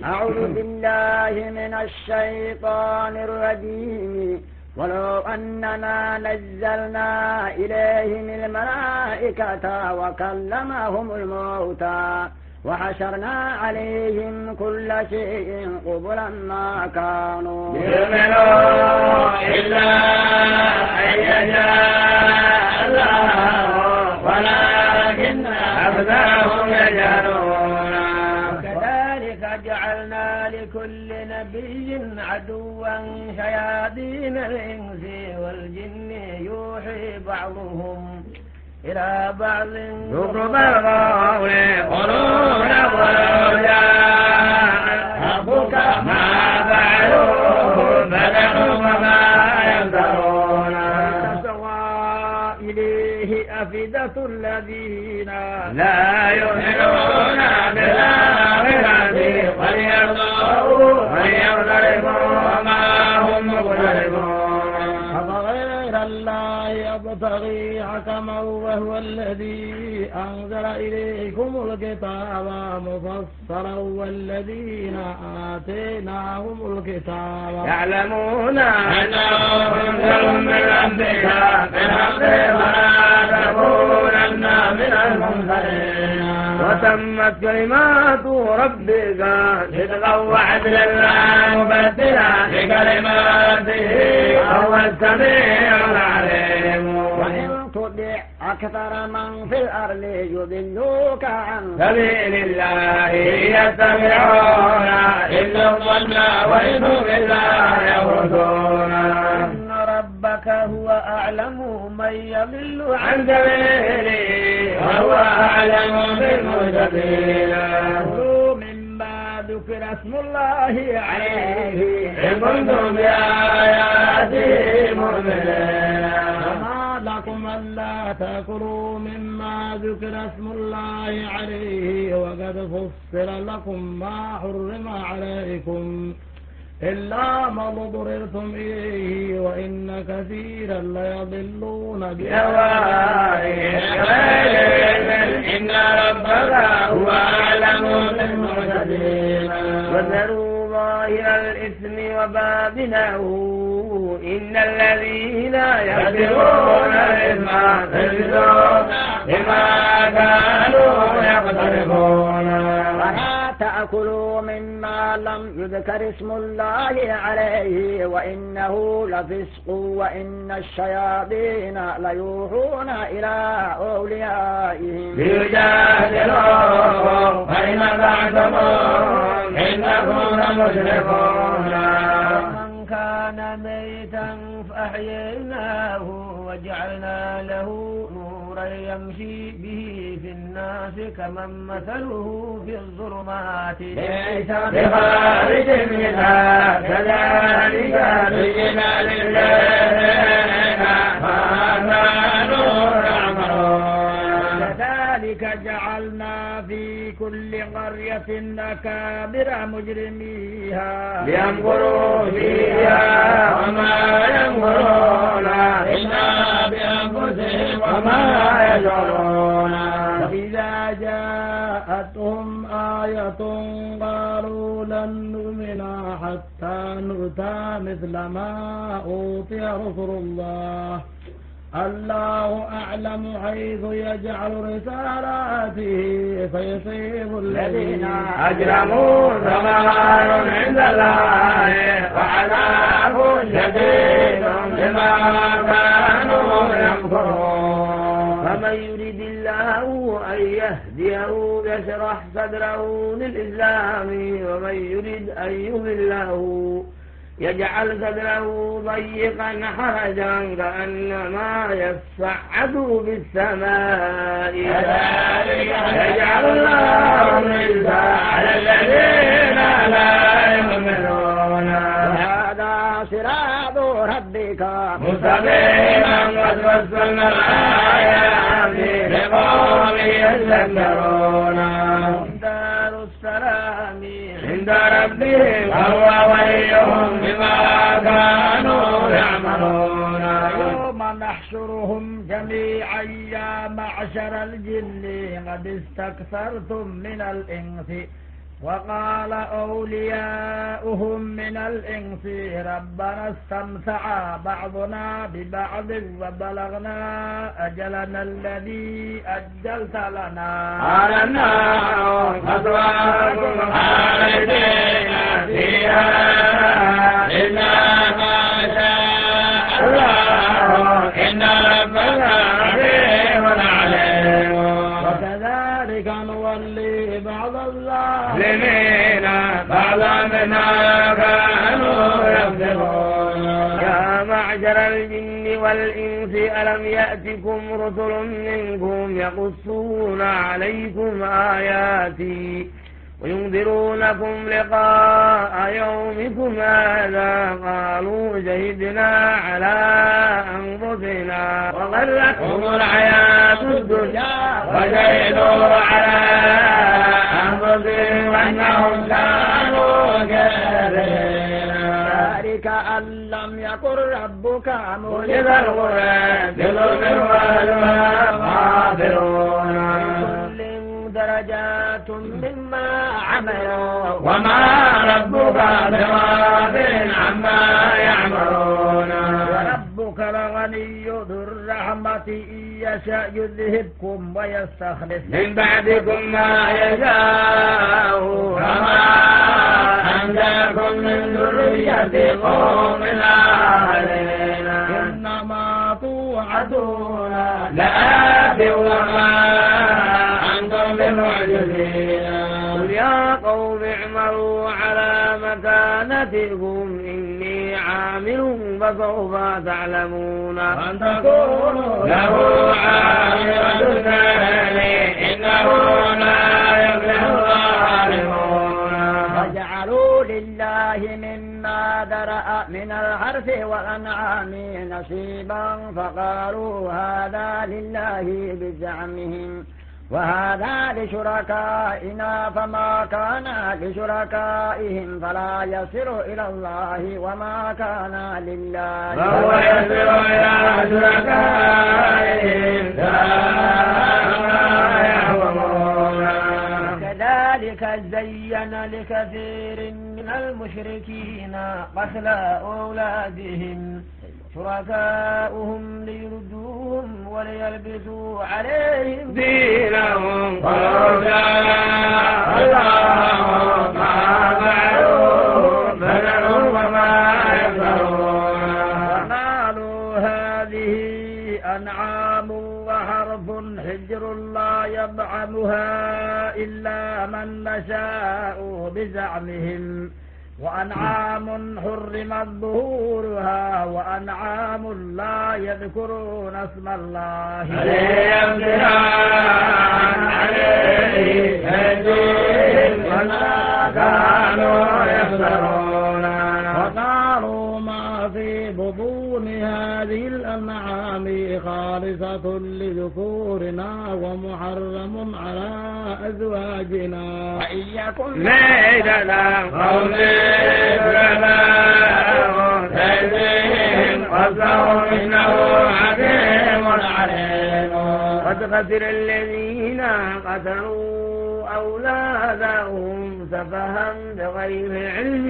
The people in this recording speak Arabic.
أعوذ بالله من الشيطان الرجيم. ولو أننا نزلنا إليهم الملائكة وكلمهم الموتى وحشرنا عليهم كل شيء قبلا ما كانوا يؤمنون إلا أن يشاء الله ولكن أكثرهم يجهلون. كذلك جعلنا لكل نبي عدوا شياطين الإنس والجن يوحي بعضهم إلى بعض زخرف القول يقولون ولو جاء ربك ما فعلوه فذرهم وما يفترون. تسوى إليه أفئدة الذين لا يؤمنون بالآخرة وليرضوا وليغترفوا وما هم مقترفون. أفغير الله يبتغي حكما وهو الذي أنزل إليكم الكتاب مفصلا والذين آتيناهم الكتاب يعلمون أنه منزل من ربك بالحق فلا تكونن من الممترين. وتمت كلمات ربك صدقا وعدلا لا مبدل لكلماته وهو السميع العليم. وإن تطع أكثر من في الأرض يضلوك عن سبيل الله يتبعون إلا الظن وإن بالله يخرجون. إن ربك هو أعلم من يضل عن سبيله وهو أعلم بالمهتدين. كلوا مما ذكر اسم الله عليه إن كنتم بآياته مؤمنين. وما لكم ألا تأكلوا مما ذكر اسم الله عليه وقد فصل لكم ما حرم عليكم إلا ما اضطررتم إليه وإن كثيرا ليضلون بأهوائهم بغير علم إن ربك هو أعلم بالمعتدين. وذروا ظاهر الإثم وباطنه إن الذين يكذبون الإثم سيجزون بما كانوا يقترفون. تأكلوا مما لم يذكر اسم الله عليه وإنه لفسق وإن الشياطين ليوحون إلى أوليائهم ليجادلوكم فإن أطعتموهم إنكم لمشركون. من كان ميتا فأحييناه وجعلنا له نورا يمشي به في الناس كمن مثله في الظلمات ليس بخارج منها كذلك زينا للذين ما كانوا يعملون. كذلك جعلنا في كل قرية أكابر مجرميها ليمكروا فيها وما يمكرون إلا بأنفسهم وما يشعرون. وإذا جاءتهم آية قالوا لن نؤمن حتى نؤتى مثل ما أوتي رسل الله الله أعلم حيث يجعل رسالاته فيصيب الذين أجرموا ثمار عند الله وعذاب شديد بما كانوا يمكرون. فمن يريد الله أن يهديه يشرح صدره للإسلام ومن يريد أن يضله يجعل صدره ضيقا حرجا كأنما يصعد بالسماء كذلك يجعل الله الرجس على الذين لا يؤمنون. وهذا صراط ربك مستقيما قد فصلنا الآيات لقوم يذكرون. دار السلام عند ربهم وهو وليهم بما كانوا يعملون. يوم نحشرهم جميعا يا معشر الجن قد استكثرتم من الإنس وقال أولياؤهم من الإنس ربنا استمتع بعضنا ببعض وبلغنا أجلنا الذي أجلت لنا قال النار مثواكم خالدين فيها إلا ما شاء الله إن ربك حكيم عليم. وكذلك نولي بعض الظالمين بعضا بما كانوا يكسبون. يا معشر الجن والإنس ألم يأتكم رسل منكم يقصون عليكم آياتي وينذرونكم لقاء يومكم هذا قالوا شهدنا على أنفسنا وغرتهم الحياة الدنيا وشهدوا على أنفسهم أنهم كانوا كافرين. ذلك أن لم يكن ربك مولد القرى بظلم وأهلها غافلون. درجات مما عملوا وما ربك بغافل عما يعملون. وربك لغني ذو الرحمة إن يشاء يذهبكم ويستخلف من بعدكم ما يشاء كما أنزلكم من ذرية قوم آخرين. إنما توعدون لآت وما أنتم بمعجزين. قل يا قوم اعملوا على مكانتكم إني عامل فسوف تعلمون. أن تكونوا له عاملة النار إنه لا يفلح الظالمون. وجعلوا لله مما ذرأ من الحرث والأنعام نصيبا فقالوا هذا لله بزعمهم وهذا لشركائنا فما كان لشركائهم فلا يصل إلى الله وما كان لله فهو يصل إلى شركائهم كما يحكمون. كذلك زين لكثير من المشركين قتل أولادهم شركاؤهم ليردوهم وليلبسوا عليهم دينهم ولو شاء الله ما فعلوه فذرهم وما يفترون. وقالوا هذه أنعام وحرث حجر لا يطعمها إلا من نشاء بزعمهم وأنعام حرمت ظهورها وأنعام لا يذكرون اسم الله عليه وما كانوا يفترون. وقالوا ما في بطون هذه الأنعام خالصة لذكورنا ومحرم على أزواجنا وإن يكن ميتة قوم قصروا إنه حكيم عليم. قد خسر الذين قتلوا أولادهم سفها بغير علم